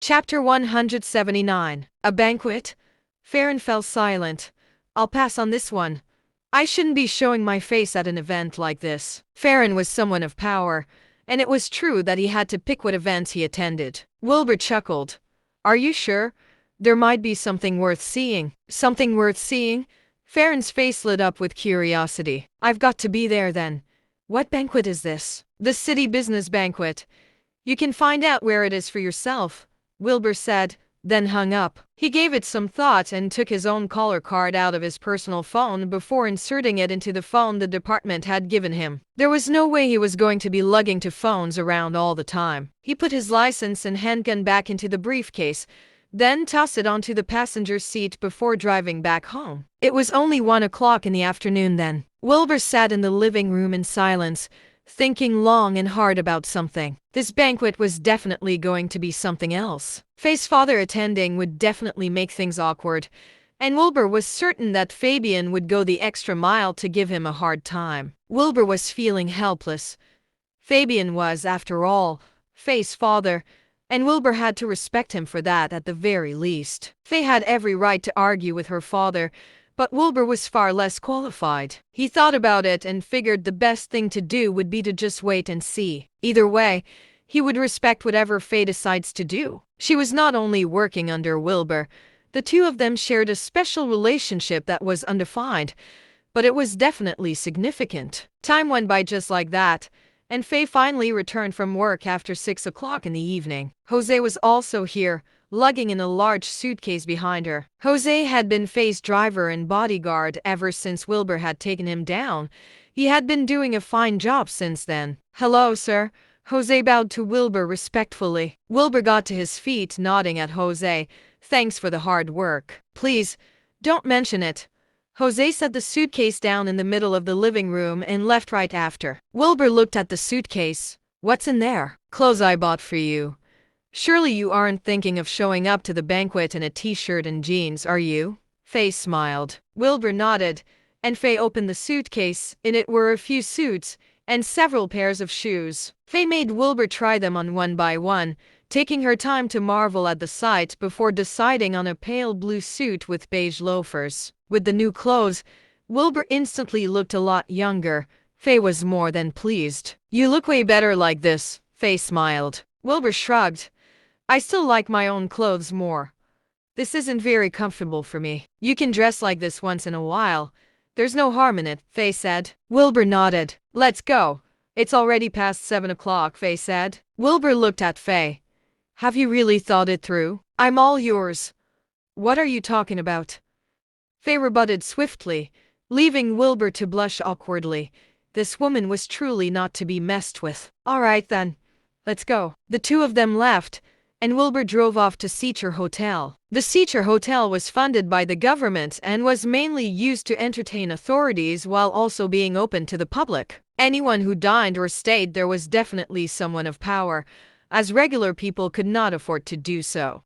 Chapter 179. A banquet? Farron fell silent. I'll pass on this one. I shouldn't be showing my face at an event like this. Farron was someone of power, and it was true that he had to pick what events he attended. Wilbur chuckled. Are you sure? There might be something worth seeing. Something worth seeing? Farron's face lit up with curiosity. I've got to be there then. What banquet is this? The city business banquet. You can find out where it is for yourself, Wilbur said, then hung up. He gave it some thought and took his own caller card out of his personal phone before inserting it into the phone the department had given him. There was no way he was going to be lugging two phones around all the time. He put his license and handgun back into the briefcase, then tossed it onto the passenger seat before driving back home. It was only 1 o'clock in the afternoon then. Wilbur sat in the living room in silence, thinking long and hard about something. This banquet was definitely going to be something else. Faye's father attending would definitely make things awkward, and Wilbur was certain that Fabian would go the extra mile to give him a hard time. Wilbur was feeling helpless. Fabian was, after all, Faye's father, and Wilbur had to respect him for that at the very least. Faye had every right to argue with her father, but Wilbur was far less qualified. He thought about it and figured the best thing to do would be to just wait and see. Either way, he would respect whatever Faye decides to do. She was not only working under Wilbur, the two of them shared a special relationship that was undefined, but it was definitely significant. Time went by just like that, and Faye finally returned from work after 6 o'clock in the evening. Jose was also here, lugging in a large suitcase behind her. Jose had been Faye's driver and bodyguard ever since Wilbur had taken him down. He had been doing a fine job since then. Hello, sir. Jose bowed to Wilbur respectfully. Wilbur got to his feet, nodding at Jose. Thanks for the hard work. Please, don't mention it. Jose set the suitcase down in the middle of the living room and left right after. Wilbur looked at the suitcase. What's in there? Clothes I bought for you. Surely you aren't thinking of showing up to the banquet in a t-shirt and jeans, are you? Faye smiled. Wilbur nodded, and Faye opened the suitcase. In it were a few suits and several pairs of shoes. Faye made Wilbur try them on one by one, taking her time to marvel at the sight before deciding on a pale blue suit with beige loafers. With the new clothes, Wilbur instantly looked a lot younger. Faye was more than pleased. You look way better like this, Faye smiled. Wilbur shrugged. I still like my own clothes more. This isn't very comfortable for me. You can dress like this once in a while. There's no harm in it, Faye said. Wilbur nodded. Let's go. It's already past 7 o'clock, Faye said. Wilbur looked at Faye. Have you really thought it through? I'm all yours. What are you talking about? Faye rebutted swiftly, leaving Wilbur to blush awkwardly. This woman was truly not to be messed with. All right then. Let's go. The two of them left, and Wilbur drove off to Seacher Hotel. The Seacher Hotel was funded by the government and was mainly used to entertain authorities while also being open to the public. Anyone who dined or stayed there was definitely someone of power, as regular people could not afford to do so.